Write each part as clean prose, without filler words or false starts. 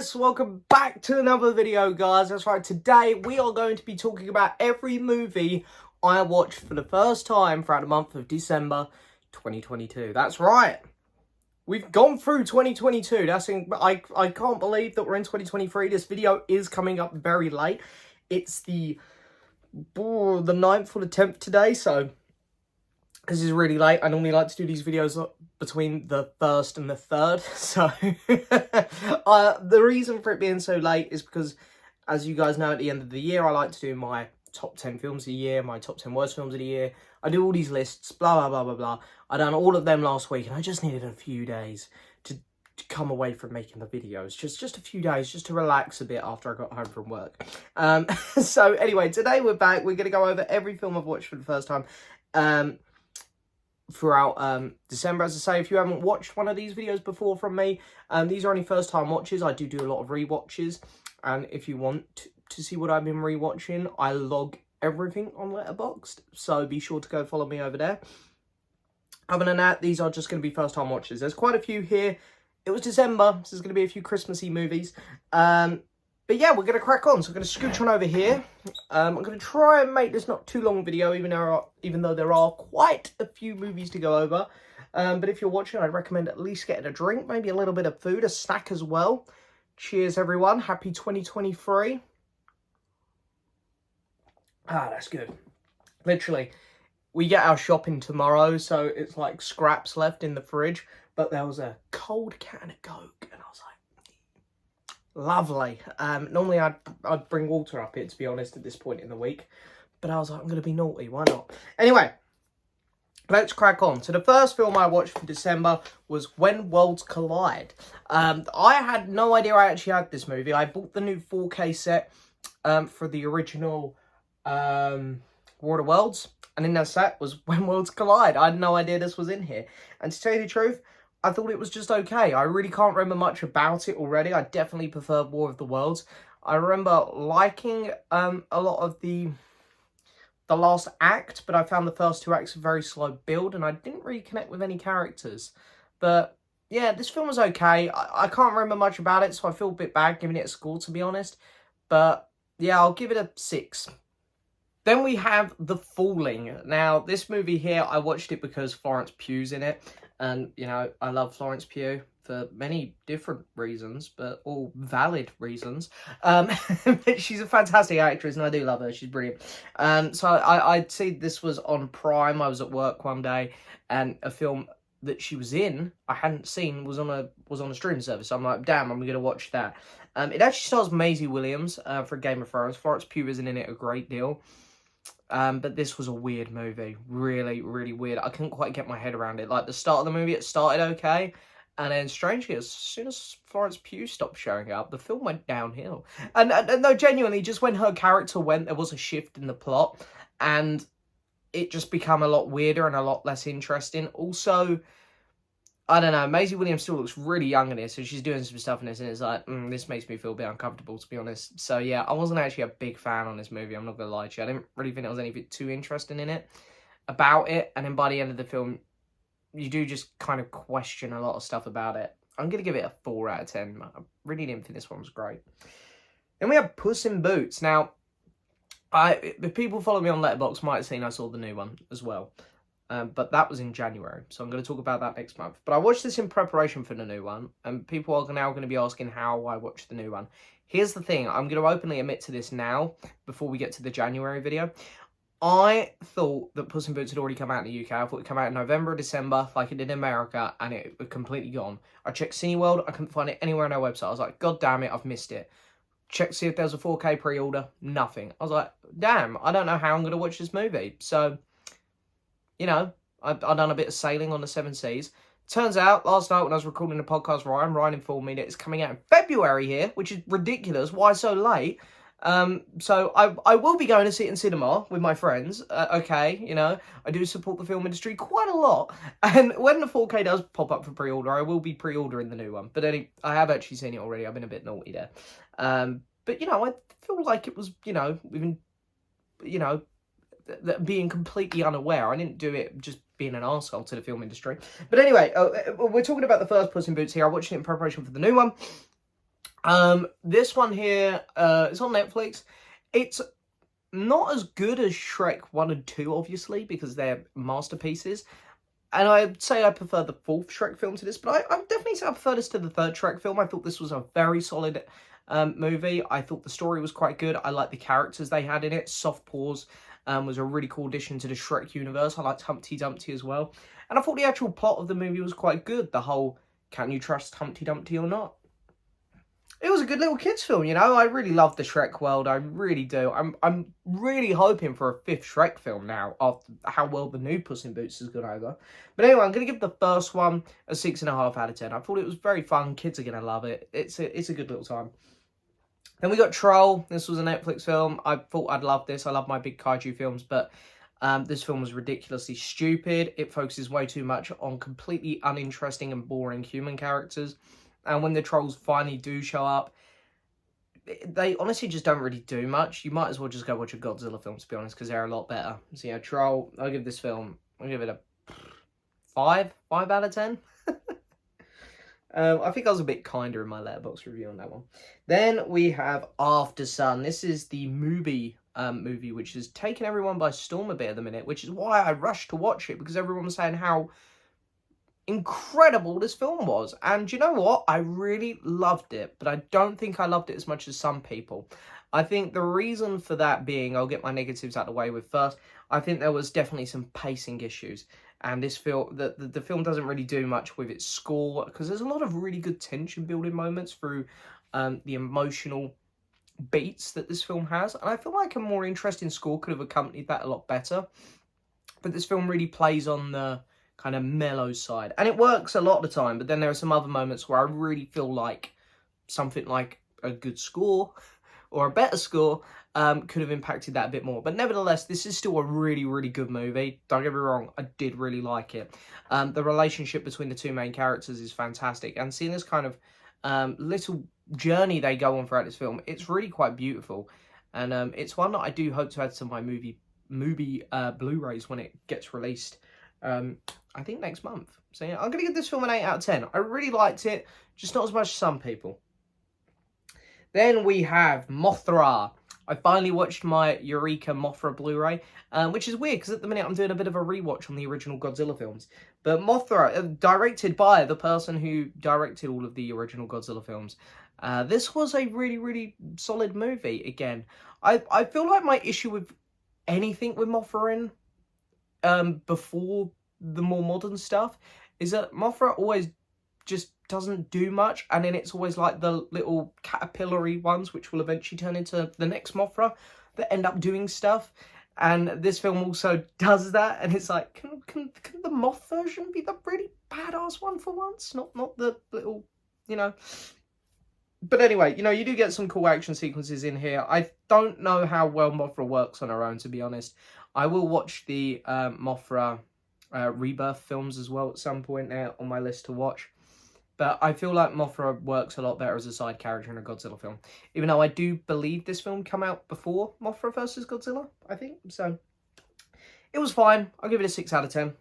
Yes, welcome back to another video, guys. That's right, today we are going to be talking about every movie I watched for the first time throughout the month of December 2022. That's right. We've gone through 2022. I can't believe that we're in 2023. This video is coming up very late. It's the 9th or the 10th today, so this is really late. I normally like to do these videos between the 1st and the 3rd. So the reason for it being so late is because, as you guys know, at the end of the year, I like to do my top 10 films of the year, my top 10 worst films of the year. I do all these lists, blah, blah, blah, blah, blah. I done all of them last week, and I just needed a few days to come away from making the videos. Just a few days, just to relax a bit after I got home from work. So anyway, today we're back. We're going to go over every film I've watched for the first time. Throughout December. As I say, if you haven't watched one of these videos before from me, these are only first time watches. I do a lot of rewatches, and if you want to see what I've been rewatching, I log everything on Letterboxd, so be sure to go follow me over there. Other than that, these are just going to be first time watches. There's quite a few here. It was December, so there's going to be a few Christmassy movies. But yeah, we're going to crack on. So I'm going to scooch on over here. I'm going to try and make this not too long video, even though there are quite a few movies to go over. But if you're watching, I'd recommend at least getting a drink, maybe a little bit of food, a snack as well. Cheers, everyone. Happy 2023. Ah, that's good. Literally, we get our shopping tomorrow, so it's like scraps left in the fridge. But there was a cold can of Coke, and I was like, lovely. Normally I'd bring water up here, to be honest, at this point in the week, but I was like, I'm gonna be naughty, why not? Anyway, let's crack on. So the first film I watched for December was When Worlds Collide. I had no idea I actually had this movie. I bought the new 4K set for the original War of the Worlds, and in that set was When Worlds Collide. I had no idea this was in here, and to tell you the truth, I thought it was just okay. I really can't remember much about it already. I definitely prefer War of the Worlds. I remember liking a lot of the last act, but I found the first two acts a very slow build, and I didn't really connect with any characters. But yeah, this film was okay. I can't remember much about it, so I feel a bit bad giving it a score, to be honest. But yeah, I'll give it a 6. Then we have The Falling. Now, this movie here, I watched it because Florence Pugh's in it. And, you know, I love Florence Pugh for many different reasons, but all valid reasons. She's a fantastic actress, and I do love her. She's brilliant. So I'd see this was on Prime. I was at work one day, and a film that she was in, I hadn't seen, was on a streaming service. So I'm like, damn, I'm going to watch that. It actually stars Maisie Williams for Game of Thrones. Florence Pugh isn't in it a great deal. But this was a weird movie. Really, really weird. I couldn't quite get my head around it. Like, the start of the movie, it started okay. And then, strangely, as soon as Florence Pugh stopped showing up, the film went downhill. And no, genuinely, just when her character went, there was a shift in the plot. And it just became a lot weirder and a lot less interesting. Also, I don't know, Maisie Williams still looks really young in this, so she's doing some stuff in this, and it's like, this makes me feel a bit uncomfortable, to be honest. So yeah, I wasn't actually a big fan on this movie, I'm not going to lie to you. I didn't really think there was anything too interesting in it, about it, and then by the end of the film, you do just kind of question a lot of stuff about it. I'm going to give it a 4 out of 10. I really didn't think this one was great. Then we have Puss in Boots. Now, if people follow me on Letterboxd might have seen I saw the new one as well. But that was in January, so I'm going to talk about that next month. But I watched this in preparation for the new one, and people are now going to be asking how I watched the new one. Here's the thing, I'm going to openly admit to this now, before we get to the January video. I thought that Puss in Boots had already come out in the UK. I thought it would come out in November or December, like it did in America, and it was completely gone. I checked Cineworld, I couldn't find it anywhere on their website. I was like, God damn it, I've missed it. Checked to see if there was a 4K pre-order, nothing. I was like, damn, I don't know how I'm going to watch this movie. So, you know, I've done a bit of sailing on the 7 seas. Turns out, last night when I was recording the podcast, Ryan informed me that it's coming out in February here, which is ridiculous. Why so late? So I will be going to see it in cinema with my friends. Okay, you know, I do support the film industry quite a lot. And when the 4K does pop up for pre-order, I will be pre-ordering the new one. But I have actually seen it already. I've been a bit naughty there. But, you know, I feel like it was, you know, even, you know, being completely unaware. I didn't do it just being an arsehole to the film industry. But anyway, we're talking about the first Puss in Boots here. I watched it in preparation for the new one. This one here, it's on Netflix. It's not as good as Shrek 1 and 2, obviously, because they're masterpieces. And I'd say I prefer the fourth Shrek film to this, but I definitely say I prefer this to the third Shrek film. I thought this was a very solid movie. I thought the story was quite good. I liked the characters they had in it. Soft Paws was a really cool addition to the Shrek universe. I liked Humpty Dumpty as well. And I thought the actual plot of the movie was quite good. The whole, can you trust Humpty Dumpty or not? It was a good little kids film, you know. I really love the Shrek world. I really do. I'm really hoping for a fifth Shrek film now after how well the new Puss in Boots has gone over. But anyway, I'm gonna give the first one a 6.5 out of 10. I thought it was very fun. Kids are gonna love it. It's a good little time. Then we got Troll. This was a Netflix film. I thought I'd love this. I love my big kaiju films, but this film was ridiculously stupid. It focuses way too much on completely uninteresting and boring human characters. And when the trolls finally do show up, they honestly just don't really do much. You might as well just go watch a Godzilla film, to be honest, because they're a lot better. So yeah, Troll, I'll give this film, I'll give it a 5 out of 10. I think I was a bit kinder in my Letterboxd review on that one. Then we have After Sun. This is the movie which has taken everyone by storm a bit at the minute, which is why I rushed to watch it, because everyone was saying how incredible this film was. And you know what? I really loved it, but I don't think I loved it as much as some people. I think the reason for that being, I'll get my negatives out of the way with first, I think there was definitely some pacing issues. And this film, the film doesn't really do much with its score, because there's a lot of really good tension building moments through the emotional beats that this film has. And I feel like a more interesting score could have accompanied that a lot better. But this film really plays on the kind of mellow side. And it works a lot of the time, but then there are some other moments where I really feel like something like a good score or a better score could have impacted that a bit more. But nevertheless, this is still a really, really good movie. Don't get me wrong, I did really like it. The relationship between the two main characters is fantastic. And seeing this kind of little journey they go on throughout this film, it's really quite beautiful. And it's one that I do hope to add to my movie Blu-rays when it gets released. I think next month. So yeah, I'm going to give this film an 8 out of 10. I really liked it, just not as much as some people. Then we have Mothra. I finally watched my Eureka Mothra Blu-ray, which is weird because at the minute I'm doing a bit of a rewatch on the original Godzilla films. But Mothra, directed by the person who directed all of the original Godzilla films. This was a really, really solid movie again. I feel like my issue with anything with Mothra before the more modern stuff is that Mothra always just doesn't do much, and then it's always like the little caterpillary ones which will eventually turn into the next Mothra that end up doing stuff. And this film also does that, and it's like, can the moth version be the really badass one for once, not the little, you know. But anyway, you know, you do get some cool action sequences in here. I don't know how well Mothra works on her own, to be honest. I will watch the Mothra Rebirth films as well at some point there on my list to watch. But I feel like Mothra works a lot better as a side character in a Godzilla film. Even though I do believe this film came out before Mothra vs. Godzilla, I think. So, it was fine. I'll give it a 6 out of 10.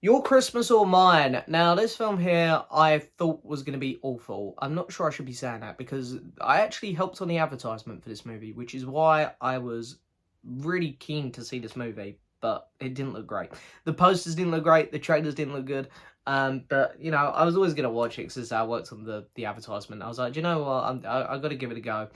Your Christmas or Mine. Now, this film here I thought was going to be awful. I'm not sure I should be saying that, because I actually helped on the advertisement for this movie, which is why I was really keen to see this movie, but it didn't look great. The posters didn't look great, the trailers didn't look good, but, you know, I was always going to watch it because I worked on the advertisement. I was like, do you know what, I got to give it a go.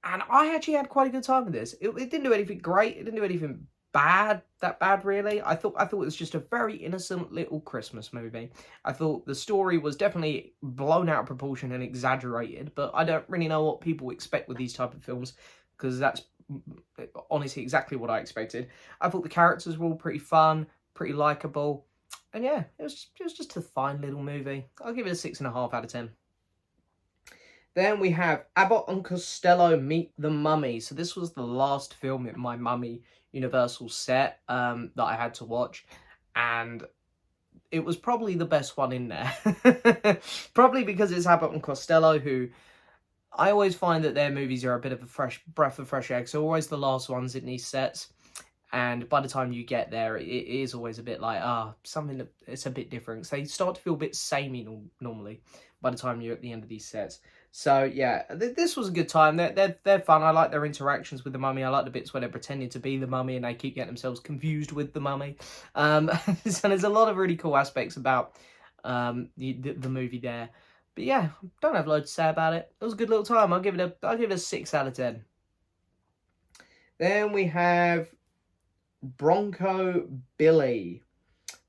And I actually had quite a good time with this. It didn't do anything great, it didn't do anything that bad really. I thought it was just a very innocent little Christmas movie. I thought the story was definitely blown out of proportion and exaggerated, but I don't really know what people expect with these type of films, because that's honestly exactly what I expected. I thought the characters were all pretty fun, pretty likable, and yeah, it was just a fine little movie. I'll give it a 6.5 out of 10. Then we have Abbott and Costello Meet the Mummy. So this was the last film in my Mummy Universal set that I had to watch, and it was probably the best one in there. Probably because it's Abbott and Costello, who I always find that their movies are a bit of a fresh breath of fresh air, so always the last ones in these sets. And by the time you get there, it is always a bit like, something that it's a bit different. So they start to feel a bit samey normally by the time you're at the end of these sets. So yeah, this was a good time. They're fun. I like their interactions with the mummy. I like the bits where they're pretending to be the mummy and they keep getting themselves confused with the mummy. So there's a lot of really cool aspects about the movie there. But yeah, don't have loads to say about it. It was a good little time. I'll give it a 6 out of 10. Then we have Bronco Billy,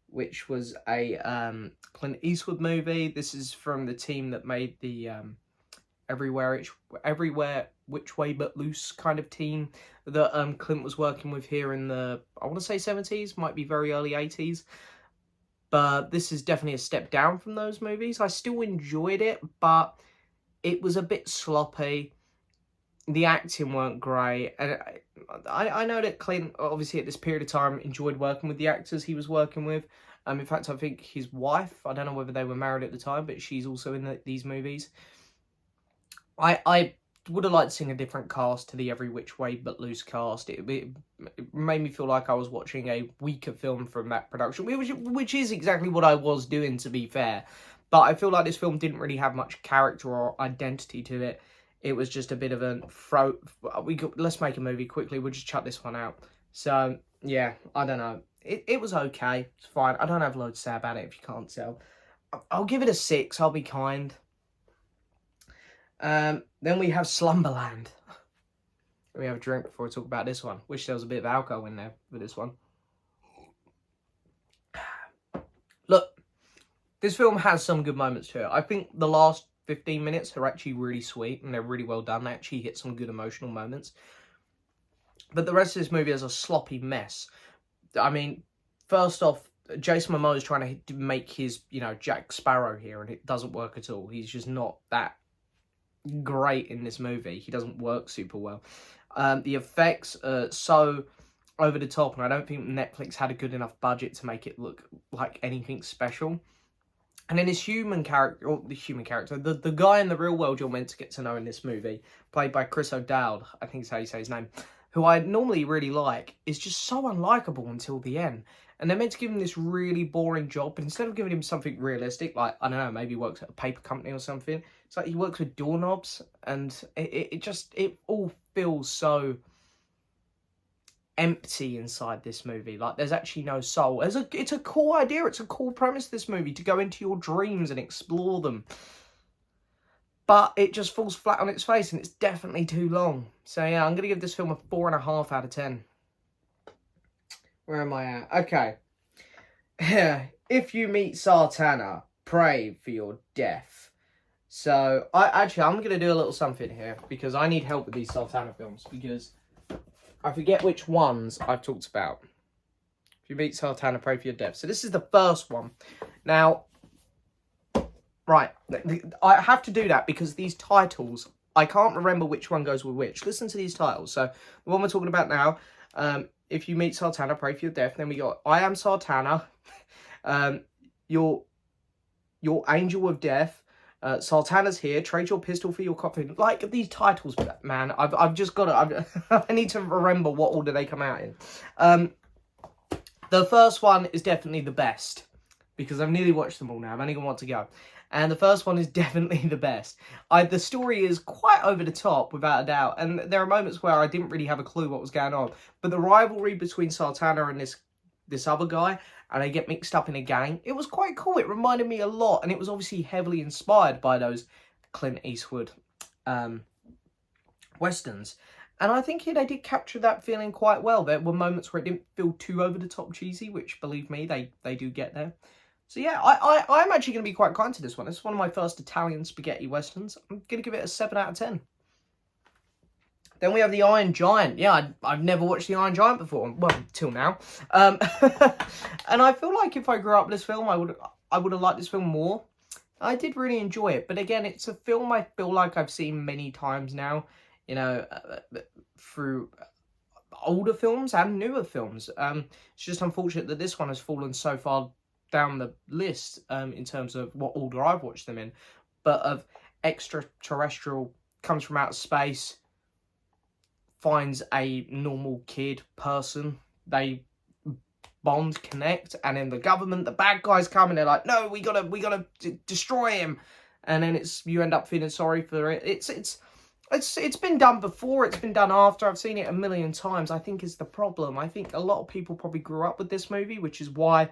which was a Clint Eastwood movie. This is from the team that made the Everywhere Which Way But Loose kind of team that Clint was working with here in the, I want to say 70s, might be very early 80s. But this is definitely a step down from those movies. I still enjoyed it, but it was a bit sloppy. The acting weren't great. And I know that Clint, obviously at this period of time, enjoyed working with the actors he was working with. In fact, I think his wife, I don't know whether they were married at the time, but she's also in these movies. I would have liked to see a different cast to the Every Which Way But Loose cast. It made me feel like I was watching a weaker film from that production, which is exactly what I was doing, to be fair. But I feel like this film didn't really have much character or identity to it. It was just a bit of a let's make a movie quickly. We'll just chuck this one out. So yeah, I don't know. It was okay. It's fine. I don't have loads to say about it if you can't tell. I'll give it a 6. I'll be kind. Then we have Slumberland. Let me have a drink before I talk about this one. Wish there was a bit of alcohol in there for this one. Look, this film has some good moments to it. I think the last 15 minutes are actually really sweet and they're really well done. They actually hit some good emotional moments. But the rest of this movie is a sloppy mess. I mean, first off, Jason Momoa is trying to make his, Jack Sparrow here, and it doesn't work at all. He's just not that great in this movie. He doesn't work super well. The effects are so over the top, and I don't think Netflix had a good enough budget to make it look like anything special. And then the guy in the real world you're meant to get to know in this movie, played by Chris O'Dowd, I think is how you say his name, who I normally really like, is just so unlikable until the end. And they're meant to give him this really boring job, but instead of giving him something realistic, like, I don't know, maybe he works at a paper company or something, it's like he works with doorknobs, and it all feels so empty inside this movie. Like, there's actually no soul. It's a cool idea, it's a cool premise, this movie, to go into your dreams and explore them. But it just falls flat on its face, and it's definitely too long. So yeah, I'm going to give this film a 4.5 out of 10. Where am I at? Okay. If you meet Sartana, pray for your death. So, I'm going to do a little something here, because I need help with these Sartana films, because I forget which ones I've talked about. If you meet Sartana, pray for your death. So this is the first one. Now, right, I have to do that because these titles, I can't remember which one goes with which. Listen to these titles. So, the one we're talking about now, if you meet Sartana, pray for your death. Then we got I Am Sartana, your Angel of Death, Sartana's Here, Trade Your Pistol for Your Coffin. Like, these titles, man, I've just got to, I need to remember what order they come out in. The first one is definitely the best, because I've nearly watched them all now. I've only got one to go. And the first one is definitely the best. The story is quite over the top, without a doubt. And there are moments where I didn't really have a clue what was going on. But the rivalry between Sartana and this other guy, and they get mixed up in a gang, it was quite cool. It reminded me a lot. And it was obviously heavily inspired by those Clint Eastwood westerns. And I think they did capture that feeling quite well. There were moments where it didn't feel too over the top cheesy, which, believe me, they do get there. So yeah, I'm actually going to be quite kind to this one. This is one of my first Italian spaghetti westerns. I'm going to give it a 7 out of 10. Then we have The Iron Giant. Yeah, I've never watched The Iron Giant before. Well, till now. And I feel like if I grew up with this film, I would have liked this film more. I did really enjoy it. But again, it's a film I feel like I've seen many times now. Through older films and newer films. It's just unfortunate that this one has fallen so far down the list in terms of what order I've watched them in. But of extraterrestrial, comes from outer space, finds a normal kid person they bond, connect, and then the government, the bad guys come and they're like, no, we gotta destroy him, and then you end up feeling sorry for it. It's been done before, it's been done after. I've seen it a million times. I think is the problem. I think a lot of people probably grew up with this movie, which is why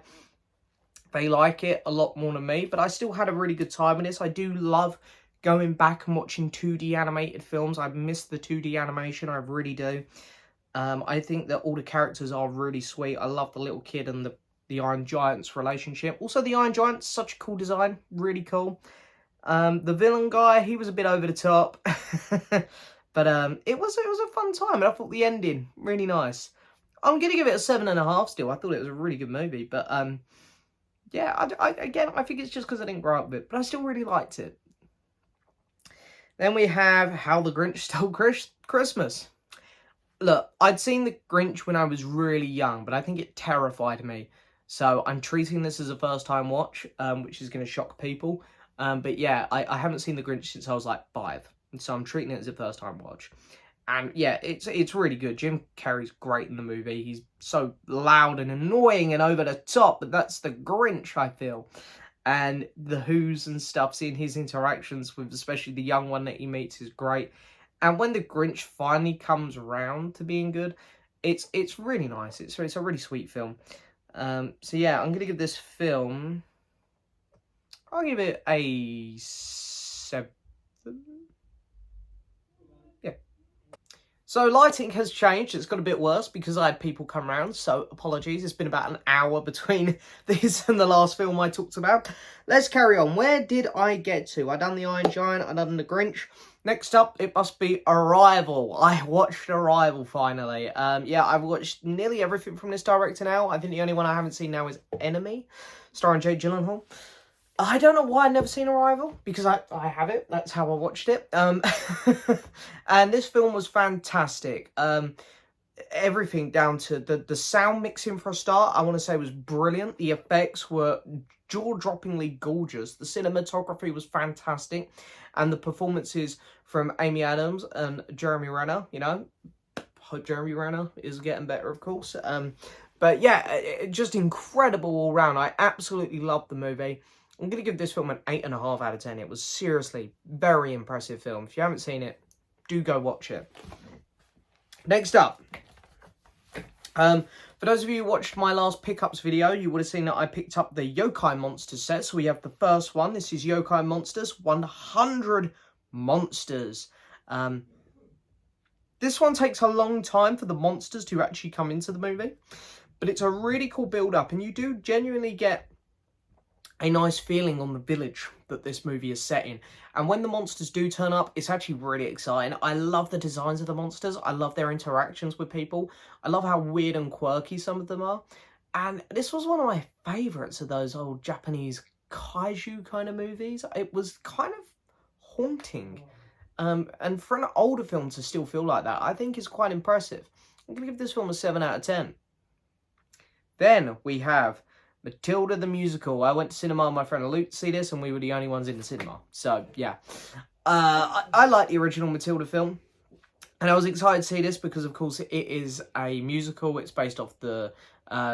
they like it a lot more than me. But I still had a really good time with this. I do love going back and watching 2D animated films. I miss the 2D animation, I really do. I think that all the characters are really sweet. I love the little kid and the Iron Giant's relationship. Also, the Iron Giant's such a cool design. Really cool. The villain guy, he was a bit over the top. But it was a fun time. And I thought the ending, really nice. I'm going to give it a 7.5 still. I thought it was a really good movie. But yeah, again, I think it's just because I didn't grow up with it. But I still really liked it. Then we have How the Grinch Stole Christmas. Look, I'd seen The Grinch when I was really young, but I think it terrified me. So I'm treating this as a first-time watch, which is going to shock people. But yeah, I haven't seen The Grinch since I was like 5. So I'm treating it as a first-time watch. And yeah, it's really good. Jim Carrey's great in the movie. He's so loud and annoying and over the top, but that's the Grinch, I feel. And the Who's and stuff, seeing his interactions with especially the young one that he meets is great. And when the Grinch finally comes around to being good, it's really nice. It's a really sweet film. So yeah, I'm gonna give this film. I'll give it a 7. Yeah. So lighting has changed. It's got a bit worse because I had people come round. So apologies. It's been about an hour between this and the last film I talked about. Let's carry on. Where did I get to? I done the Iron Giant. I done the Grinch. Next up, it must be Arrival. I watched Arrival finally. Yeah, I've watched nearly everything from this director now. I think the only one I haven't seen now is Enemy, starring Jake Gyllenhaal. I don't know why I've never seen Arrival, because I have it. That's how I watched it. And this film was fantastic. Everything down to the sound mixing for a start, I want to say was brilliant. The effects were jaw-droppingly gorgeous. The cinematography was fantastic. And the performances from Amy Adams and Jeremy Renner, you know, hope Jeremy Renner is getting better, of course. But yeah, just incredible all round. I absolutely loved the movie. I'm going to give this film an 8.5 out of 10. It was seriously very impressive film. If you haven't seen it, do go watch it. Next up, for those of you who watched my last pickups video, you would have seen that I picked up the Yokai Monsters set. So we have the first one. This is Yokai Monsters, 100 monsters. This one takes a long time for the monsters to actually come into the movie. But it's a really cool build-up. And you do genuinely get a nice feeling on the village that this movie is set in. And when the monsters do turn up, it's actually really exciting. I love the designs of the monsters. I love their interactions with people. I love how weird and quirky some of them are. And this was one of my favourites of those old Japanese kaiju kind of movies. It was kind of haunting. And for an older film to still feel like that, I think is quite impressive. I'm going to give this film a 7 out of 10. Then we have Matilda the Musical. I went to cinema with my friend Luke to see this, and we were the only ones in the cinema. So, yeah. I like the original Matilda film. And I was excited to see this because, of course, it is a musical. It's based off the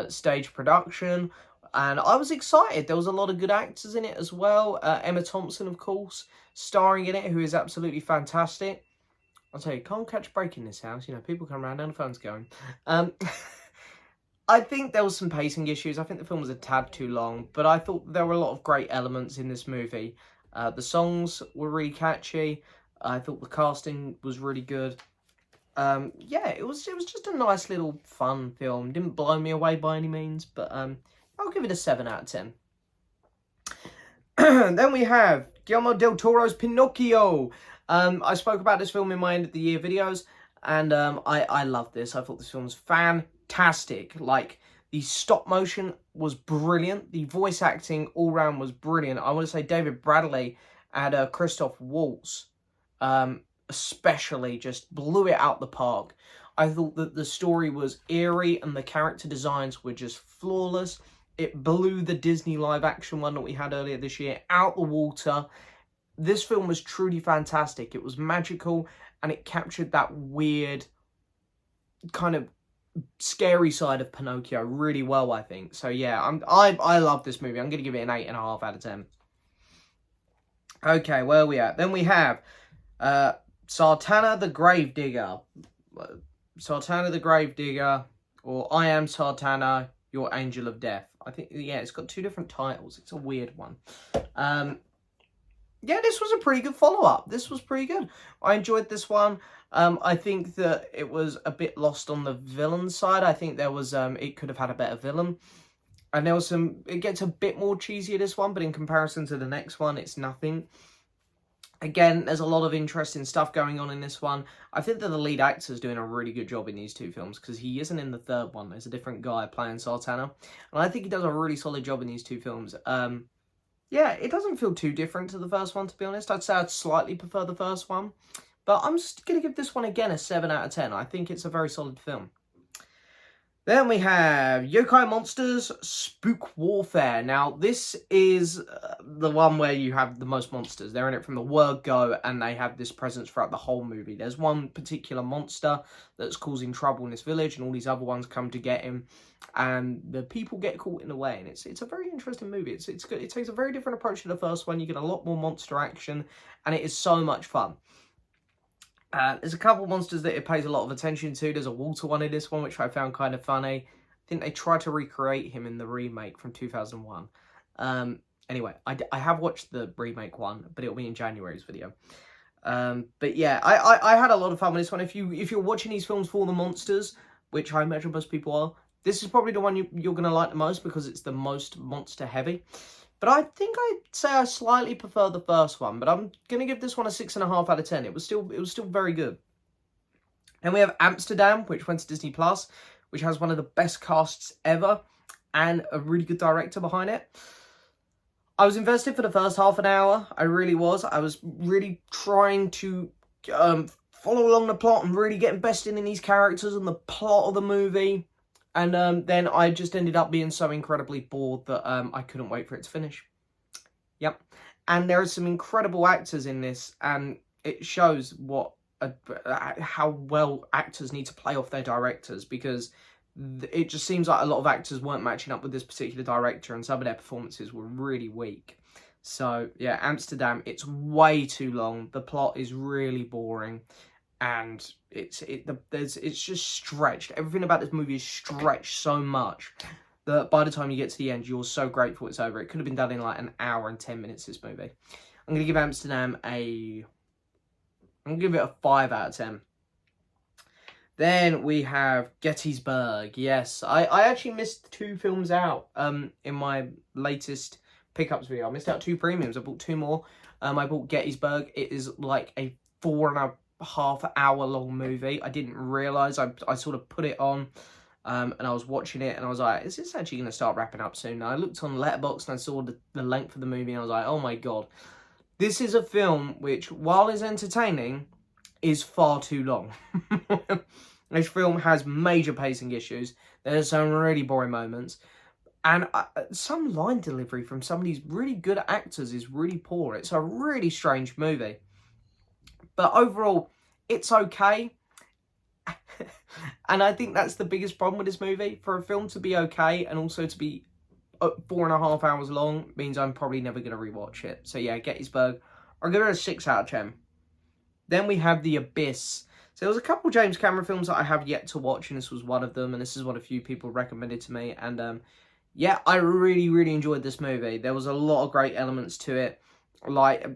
stage production. And I was excited. There was a lot of good actors in it as well. Emma Thompson, of course, starring in it, who is absolutely fantastic. I'll tell you, can't catch a break in this house. You know, people come around and the phone's going. I think there was some pacing issues. I think the film was a tad too long, but I thought there were a lot of great elements in this movie. The songs were really catchy. I thought the casting was really good. Yeah, it was just a nice little fun film. Didn't blow me away by any means, but I'll give it a 7 out of 10. Then we have Guillermo del Toro's Pinocchio. I spoke about this film in my end of the year videos, and I love this. I thought this film was fantastic. Like, the stop motion was brilliant. The voice acting all round was brilliant. I want to say David Bradley and Christoph Waltz especially just blew it out the park. I thought that the story was eerie and the character designs were just flawless. It blew the Disney live action one that we had earlier this year out the water. This film was truly fantastic. It was magical and it captured that weird kind of scary side of Pinocchio really well, I think. So yeah, I love this movie. I'm gonna give it an 8.5 out of 10. Okay, where are we at? Then we have Sartana the Gravedigger. Sartana the Gravedigger, or I Am Sartana, Your Angel of Death. I think, yeah, it's got 2 different titles. It's a weird one. Yeah, this was a pretty good follow-up. This was pretty good. I enjoyed this one. I think that it was a bit lost on the villain side. I think there was, it could have had a better villain. And there was some, it gets a bit more cheesy, this one, but in comparison to the next one, it's nothing. Again, there's a lot of interesting stuff going on in this one. I think that the lead actor is doing a really good job in these 2 films, because he isn't in the third one. There's a different guy playing Sartana. And I think he does a really solid job in these 2 films. Yeah, it doesn't feel too different to the first one, to be honest. I'd say I'd slightly prefer the first one. But I'm just going to give this one, again, a 7 out of 10. I think it's a very solid film. Then we have Yokai Monsters Spook Warfare. Now, this is the one where you have the most monsters. They're in it from the word go, and they have this presence throughout the whole movie. There's one particular monster that's causing trouble in this village, and all these other ones come to get him, and the people get caught in the way. And it's a very interesting movie. It's good. It takes a very different approach to the first one. You get a lot more monster action, and it is so much fun. There's a couple of monsters that it pays a lot of attention to. There's a water one in this one, which I found kind of funny. I think they tried to recreate him in the remake from 2001. Anyway, I have watched the remake one, but it'll be in January's video. But yeah, I had a lot of fun with this one. If you're watching these films for the monsters, which I imagine most people are, this is probably the one you're going to like the most, because it's the most monster heavy. But I think I'd say I slightly prefer the first one. But I'm going to give this one a 6.5 out of 10. It was still very good. And we have Amsterdam, which went to Disney+, which has one of the best casts ever and a really good director behind it. I was invested for the first half an hour. I really was. I was really trying to follow along the plot and really get invested in these characters and the plot of the movie. And then I just ended up being so incredibly bored that I couldn't wait for it to finish. Yep. And there are some incredible actors in this, and it shows how well actors need to play off their directors, because it just seems like a lot of actors weren't matching up with this particular director, and some of their performances were really weak. So, yeah, Amsterdam, it's way too long. The plot is really boring. And it's just stretched. Everything about this movie is stretched so much that by the time you get to the end, you're so grateful it's over. It could have been done in like an hour and 10 minutes, this movie. I'm going to give Amsterdam I'm going to give it a 5 out of 10. Then we have Gettysburg. Yes, I actually missed 2 films out in my latest pickups video. I missed out 2 premiums. I bought 2 more. I bought Gettysburg. It is like a 4.5 hour long movie. I didn't realise. I sort of put it on and I was watching it and I was like, is this actually going to start wrapping up soon? And I looked on Letterboxd and I saw the length of the movie and I was like, oh my god. This is a film which, while is entertaining, is far too long. This film has major pacing issues. There's some really boring moments. And some line delivery from some of these really good actors is really poor. It's a really strange movie. But overall, it's okay. And I think that's the biggest problem with this movie. For a film to be okay and also to be 4.5 hours long means I'm probably never going to rewatch it. So yeah, Gettysburg, I'll give it a 6 out of 10. Then we have The Abyss. So there was a couple James Cameron films that I have yet to watch, and this was one of them, and this is what a few people recommended to me. And yeah, I really, really enjoyed this movie. There was a lot of great elements to it. Like,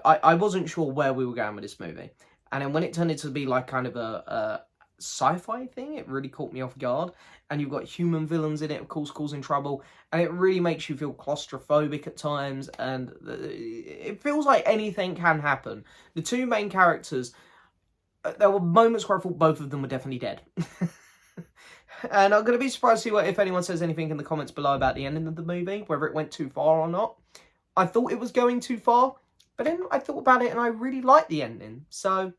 I wasn't sure where we were going with this movie. And then when it turned into be like kind of a sci-fi thing, it really caught me off guard. And you've got human villains in it, of course, causing trouble. And it really makes you feel claustrophobic at times. And it feels like anything can happen. The 2 main characters, there were moments where I thought both of them were definitely dead. And I'm going to be surprised to see if anyone says anything in the comments below about the ending of the movie, whether it went too far or not. I thought it was going too far, but then I thought about it and I really liked the ending. So,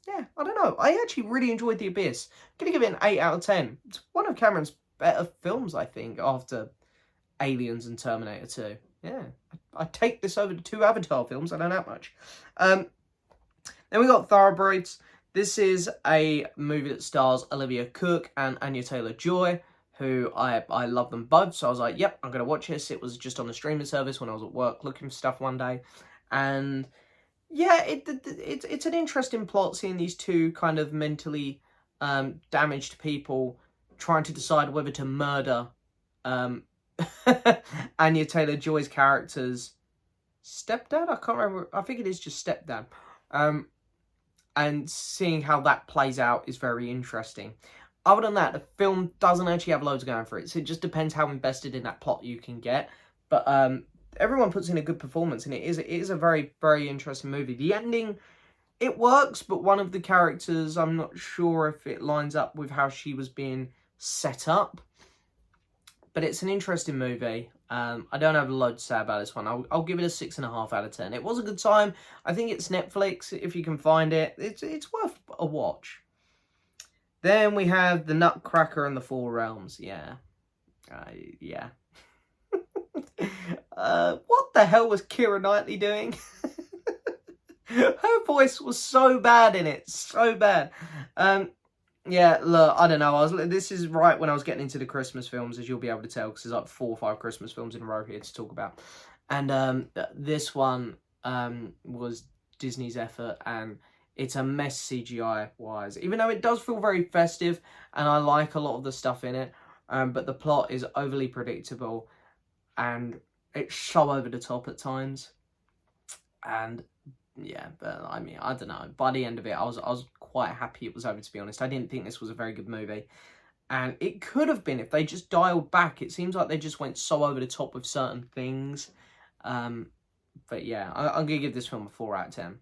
yeah, I don't know. I actually really enjoyed The Abyss. I'm going to give it an 8 out of 10. It's one of Cameron's better films, I think, after Aliens and Terminator 2. Yeah, I'd take this over the 2 Avatar films. I know that much. Then we got Thoroughbreds. This is a movie that stars Olivia Cooke and Anya Taylor-Joy, who I love them both. So I was like, yep, I'm going to watch this. It was just on the streaming service when I was at work looking for stuff one day. And yeah, it's an interesting plot, seeing these two kind of mentally damaged people trying to decide whether to murder Anya Taylor-Joy's character's stepdad. I can't remember. I think it is just stepdad. And seeing how that plays out is very interesting. Other than that, the film doesn't actually have loads going for it, so it just depends how invested in that plot you can get. But everyone puts in a good performance, and it is a very, very interesting movie. The ending, it works, but one of the characters, I'm not sure if it lines up with how she was being set up. But it's an interesting movie. I don't have a lot to say about this one. I'll give it a 6.5 out of 10. It was a good time. I think it's Netflix, if you can find it. It's worth a watch. Then we have The Nutcracker and the Four Realms. Yeah. Yeah. What the hell was Keira Knightley doing? Her voice was so bad in it. So bad. Yeah, look, I don't know. This is right when I was getting into the Christmas films, as you'll be able to tell, because there's like 4 or 5 Christmas films in a row here to talk about. And this one was Disney's effort, and it's a mess CGI-wise. Even though it does feel very festive, and I like a lot of the stuff in it, but the plot is overly predictable, and it's so over the top at times. And yeah, but I mean, I don't know. By the end of it, I was quite happy it was over, to be honest. I didn't think this was a very good movie. And it could have been if they just dialed back. It seems like they just went so over the top with certain things. But yeah, I'm going to give this film a 4 out of 10.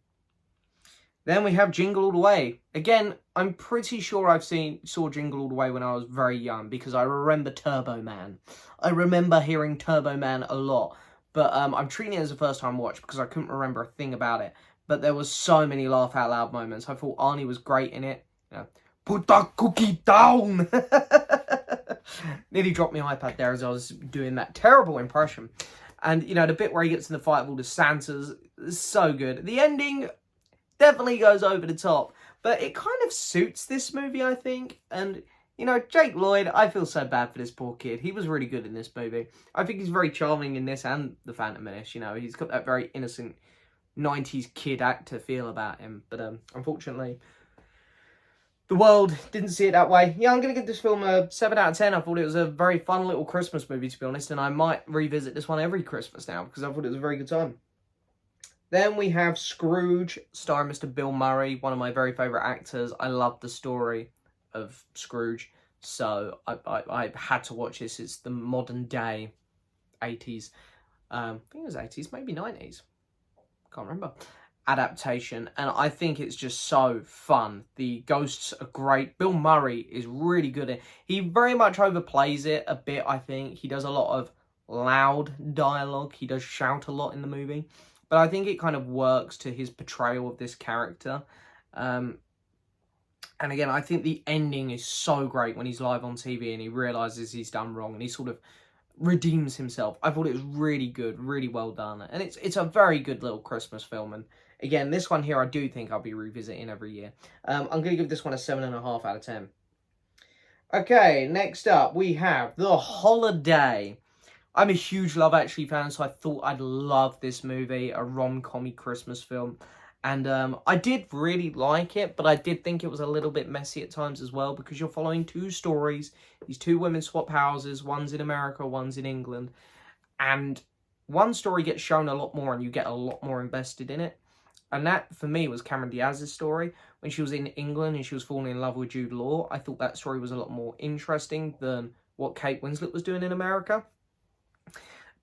Then we have Jingle All the Way. Again, I'm pretty sure I saw Jingle All the Way when I was very young, because I remember Turbo Man. I remember hearing Turbo Man a lot. But I'm treating it as a first time watch because I couldn't remember a thing about it. But there was so many laugh out loud moments. I thought Arnie was great in it. You know, put that cookie down! Nearly dropped my iPad there as I was doing that terrible impression. And, you know, the bit where he gets in the fight with all the Santas is so good. The ending definitely goes over the top. But it kind of suits this movie, I think. And, you know, Jake Lloyd, I feel so bad for this poor kid. He was really good in this movie. I think he's very charming in this and The Phantom Menace. You know, he's got that very innocent 90s kid actor feel about him. But unfortunately, the world didn't see it that way. Yeah, I'm going to give this film a 7 out of 10. I thought it was a very fun little Christmas movie, to be honest. And I might revisit this one every Christmas now, because I thought it was a very good time. Then we have Scrooge, starring Mr. Bill Murray, one of my very favourite actors. I love the story of Scrooge, so I had to watch this. It's the modern day 80s, I think it was 80s, maybe 90s, can't remember, adaptation, and I think it's just so fun. The ghosts are great. Bill Murray is really good at it. He very much overplays it a bit, I think. He does a lot of loud dialogue. He does shout a lot in the movie, but I think it kind of works to his portrayal of this character. And again, I think the ending is so great when he's live on TV and he realises he's done wrong and he sort of redeems himself. I thought it was really good, really well done. And it's a very good little Christmas film. And again, this one here I do think I'll be revisiting every year. I'm going to give this one a 7.5 out of 10. Okay, next up we have The Holiday. I'm a huge Love Actually fan, so I thought I'd love this movie, a rom-com-y Christmas film. And I did really like it, but I did think it was a little bit messy at times as well, because you're following 2 stories. These 2 women swap houses. One's in America, one's in England. And one story gets shown a lot more and you get a lot more invested in it. And that, for me, was Cameron Diaz's story. When she was in England and she was falling in love with Jude Law, I thought that story was a lot more interesting than what Kate Winslet was doing in America.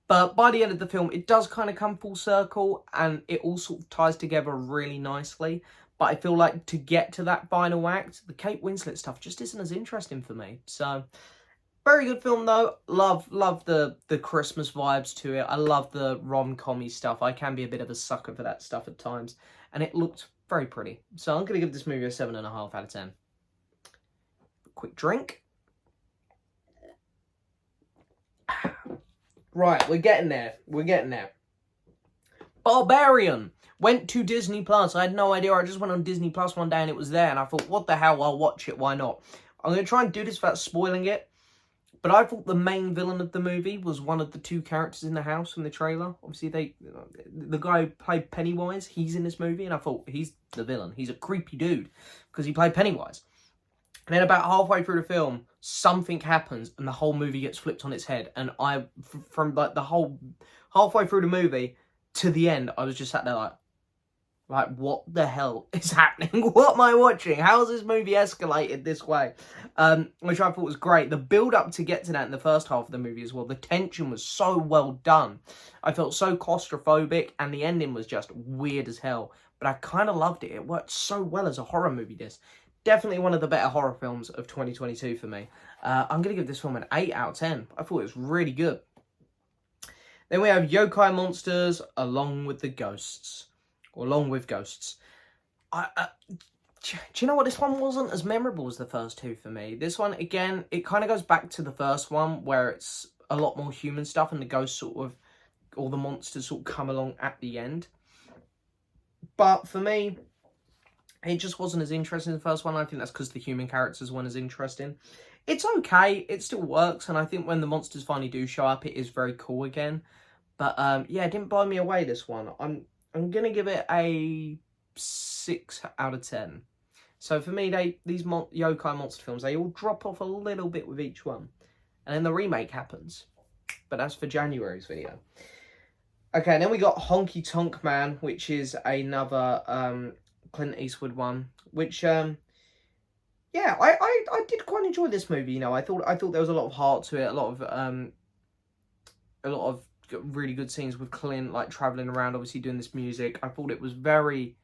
But by the end of the film, it does kind of come full circle and it all sort of ties together really nicely. But I feel like to get to that final act, the Kate Winslet stuff just isn't as interesting for me. So, very good film though. Love the Christmas vibes to it. I love the rom-com-y stuff. I can be a bit of a sucker for that stuff at times. And it looked very pretty. So I'm going to give this movie a 7.5 out of 10. Quick drink. Right, we're getting there. We're getting there. Barbarian went to Disney Plus. I had no idea. I just went on Disney Plus one day and it was there. And I thought, what the hell? I'll watch it. Why not? I'm going to try and do this without spoiling it. But I thought the main villain of the movie was one of the two characters in the house in the trailer. Obviously, the guy who played Pennywise, he's in this movie. And I thought, he's the villain. He's a creepy dude because he played Pennywise. And then about halfway through the film, something happens and the whole movie gets flipped on its head. And from like the whole, halfway through the movie to the end, I was just sat there like, what the hell is happening? What am I watching? How has this movie escalated this way? Which I thought was great. The build-up to get to that in the first half of the movie as well. The tension was so well done. I felt so claustrophobic, and the ending was just weird as hell. But I kind of loved it. It worked so well as a horror movie, this. Definitely one of the better horror films of 2022 for me. I'm going to give this film an 8 out of 10. I thought it was really good. Then we have Yokai Monsters Along with Ghosts. Do you know what? This one wasn't as memorable as the first two for me. This one, again, it kind of goes back to the first one where it's a lot more human stuff and the ghosts sort of, or the monsters sort of come along at the end. But for me, it just wasn't as interesting as the first one. I think that's because the human characters weren't as interesting. It's okay. It still works. And I think when the monsters finally do show up, it is very cool again. But yeah, it didn't blow me away, this one. I'm going to give it a 6 out of 10. So for me, these yokai monster films, they all drop off a little bit with each one. And then the remake happens. But that's for January's video. Okay, then we got Honky Tonk Man, which is another Clint Eastwood one. Which, yeah, I did quite enjoy this movie, you know. I thought there was a lot of heart to it, a lot of really good scenes with Clint, like traveling around, obviously doing this music. I thought it was very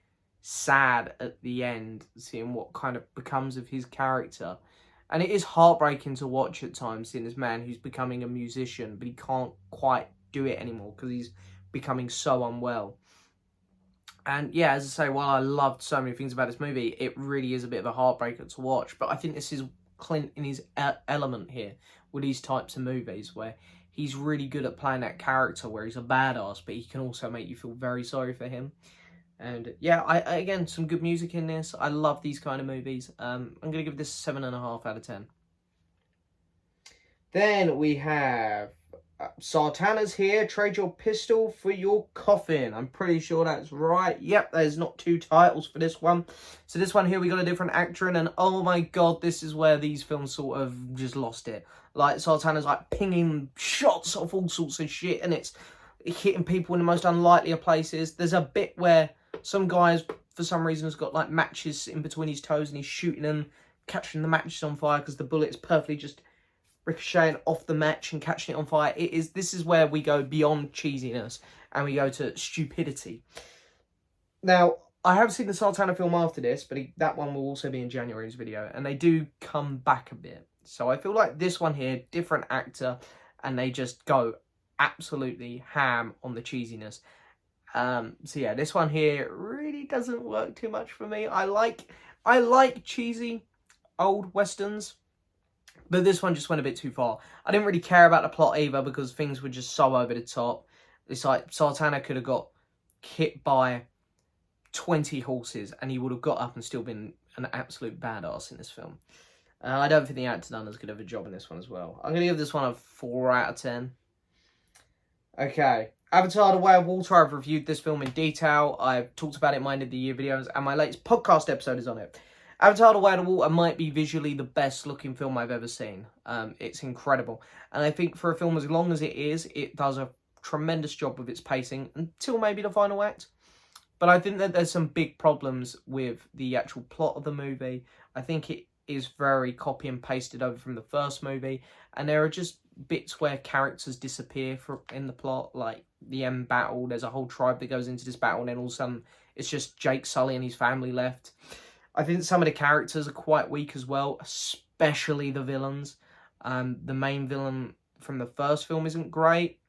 sad at the end, seeing what kind of becomes of his character. And it is heartbreaking to watch at times, seeing this man who's becoming a musician, but he can't quite do it anymore because he's becoming so unwell. And yeah, as I say, while I loved so many things about this movie, it really is a bit of a heartbreaker to watch. But I think this is Clint in his element here with these types of movies, where he's really good at playing that character where he's a badass, but he can also make you feel very sorry for him. And yeah, again, some good music in this. I love these kind of movies. I'm going to give this 7.5 out of 10. Then we have Sartana's here. Trade your pistol for your coffin. I'm pretty sure that's right. Yep, there's not 2 titles for this one. So this one here, we got a different actor in, and oh my god, this is where these films sort of just lost it. Like, Sartana's like pinging shots of all sorts of shit, and it's hitting people in the most unlikely of places. There's a bit where some guys, for some reason, has got like matches in between his toes, and he's shooting them, catching the matches on fire because the bullet is perfectly just ricocheting off the match and catching it on fire. This is where we go beyond cheesiness and we go to stupidity. Now, I have seen the Sartana film after this, but that one will also be in January's video, and they do come back a bit. So I feel like this one here, different actor, and they just go absolutely ham on the cheesiness. So yeah, this one here really doesn't work too much for me. I like cheesy old westerns, but this one just went a bit too far. I didn't really care about the plot either because things were just so over the top. It's like Sartana could have got hit by 20 horses and he would have got up and still been an absolute badass in this film. I don't think the actor done as good of a job in this one as well. I'm going to give this one a 4 out of 10. Okay. Avatar: The Way of Water. I've reviewed this film in detail. I've talked about it in my end of the year videos, and my latest podcast episode is on it. Avatar: The Way of Water might be visually the best looking film I've ever seen. It's incredible. And I think for a film as long as it does a tremendous job with its pacing until maybe the final act. But I think that there's some big problems with the actual plot of the movie. I think it is very copy and pasted over from the first movie. And there are just bits where characters disappear in the plot, like the end battle. There's a whole tribe that goes into this battle, and then all of a sudden it's just Jake Sully and his family left. I think some of the characters are quite weak as well, especially the villains. The main villain from the first film isn't great.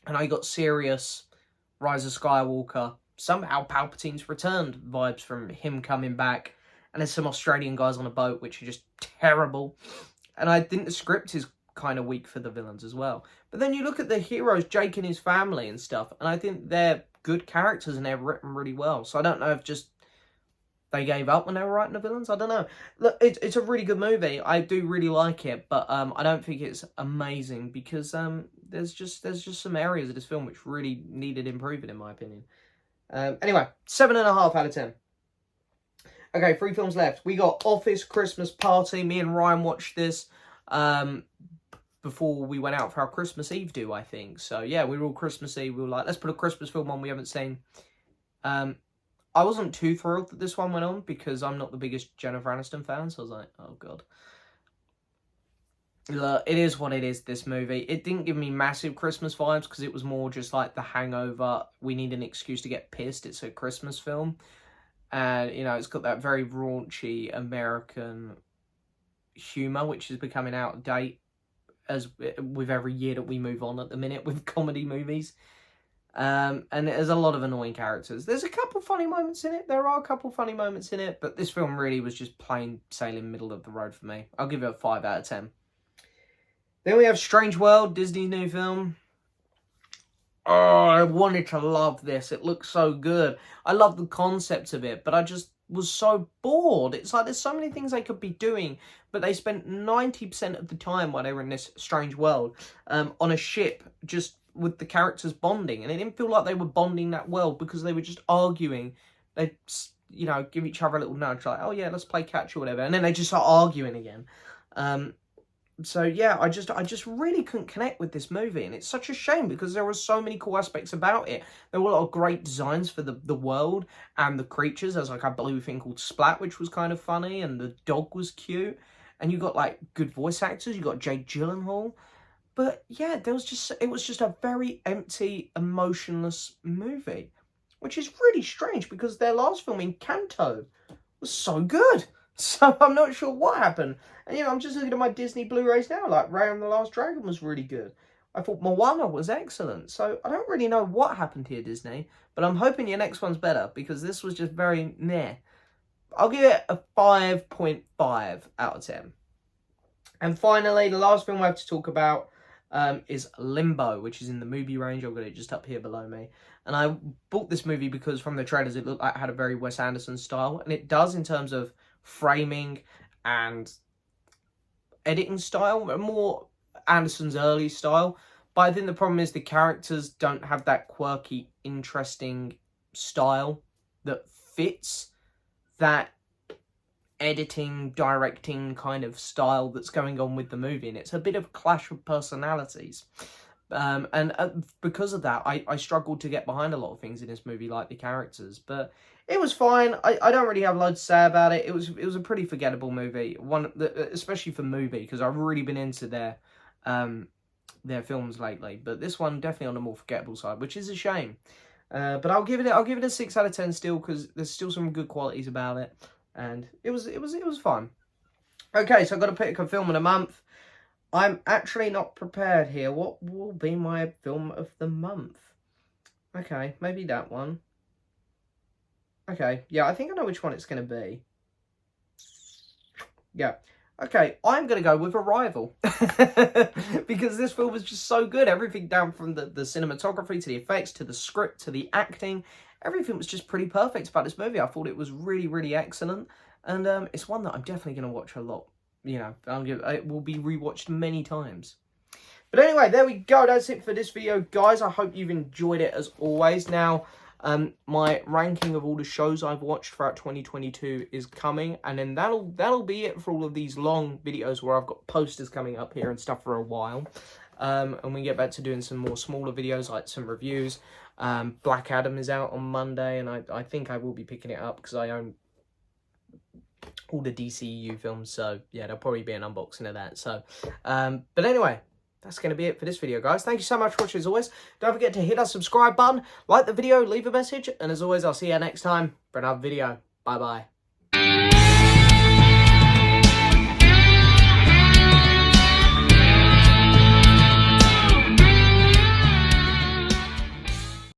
And I got serious Rise of Skywalker, somehow Palpatine's returned vibes from him coming back. And there's some Australian guys on a boat, which are just terrible. And I think the script is kind of weak for the villains as well. But then you look at the heroes, Jake and his family and stuff, and I think they're good characters and they're written really well. So I don't know if just they gave up when they were writing the villains. I don't know. Look, it's a really good movie. I do really like it, but I don't think it's amazing because there's just some areas of this film which really needed improving, in my opinion. Anyway, 7.5 out of 10. Okay, 3 films left. We got Office Christmas Party. Me and Ryan watched this before we went out for our Christmas Eve do, I think. So yeah, we were all Christmassy. We were like, let's put a Christmas film on we haven't seen. I wasn't too thrilled that this one went on because I'm not the biggest Jennifer Aniston fan, so I was like, oh god. Look, it is what it is, this movie. It didn't give me massive Christmas vibes because it was more just like The Hangover. We need an excuse to get pissed. It's a Christmas film. And, you know, it's got that very raunchy American humour, which is becoming out of date as with every year that we move on at the minute with comedy movies. And there's a lot of annoying characters. There's a couple funny moments in it. There are a couple funny moments in it, but this film really was just plain sailing middle of the road for me. I'll give it a 5 out of 10. Then we have Strange World, Disney's new film. Oh, I wanted to love this. It looks so good. I love the concept of it, but I just was so bored. It's like there's so many things they could be doing, but they spent 90% of the time while they were in this strange world on a ship just with the characters bonding, and it didn't feel like they were bonding that well because they were just arguing. They'd, you know, give each other a little nudge like, oh yeah, let's play catch or whatever, and then they just start arguing again. So yeah, I just really couldn't connect with this movie, and it's such a shame because there were so many cool aspects about it. There were a lot of great designs for the world and the creatures. There's like a blue thing called Splat, which was kind of funny, and the dog was cute. And you got like good voice actors. You got Jake Gyllenhaal. But yeah, it was just a very empty, emotionless movie, which is really strange because their last film, Encanto, was so good. So I'm not sure what happened. And you know, I'm just looking at my Disney Blu-rays now, like Raya and the Last Dragon was really good. I thought Moana was excellent. So I don't really know what happened here, Disney, but I'm hoping your next one's better because this was just very meh. I'll give it a 5.5 out of 10. And finally, the last film I have to talk about is Limbo, which is in the movie range. I've got it just up here below me. And I bought this movie because from the trailers it looked like it had a very Wes Anderson style. And it does in terms of framing and editing style, more Anderson's early style. But I think the problem is the characters don't have that quirky, interesting style that fits that editing, directing kind of style that's going on with the movie, and it's a bit of clash of personalities. And because of that, I struggled to get behind a lot of things in this movie, like the characters. But it was fine. I don't really have loads to say about it. It was a pretty forgettable movie, especially for movie, because I've really been into their films lately. But this one definitely on the more forgettable side, which is a shame. But I'll give it a 6 out of 10 still, because there's still some good qualities about it. And it was fun. Okay, so I've got to pick a film in a month. I'm actually not prepared here. What will be my film of the month? Okay, maybe that one. Okay, yeah, I think I know which one it's going to be. Yeah. Okay, I'm going to go with Arrival. Because this film was just so good. Everything down from the cinematography to the effects to the script to the acting. Everything was just pretty perfect about this movie. I thought it was really, really excellent. And it's one that I'm definitely going to watch a lot. You know, it will be rewatched many times. But anyway, there we go. That's it for this video, guys. I hope you've enjoyed it as always. Now, my ranking of all the shows I've watched throughout 2022 is coming. And then that'll be it for all of these long videos where I've got posters coming up here and stuff for a while. And we get back to doing some more smaller videos, like some reviews. Black Adam is out on Monday, and I think I will be picking it up because I own all the DCEU films, so yeah, there'll probably be an unboxing of that. So, but anyway, that's going to be it for this video, guys. Thank you so much for watching as always. Don't forget to hit that subscribe button, like the video, leave a message, and as always, I'll see you next time for another video. Bye-bye.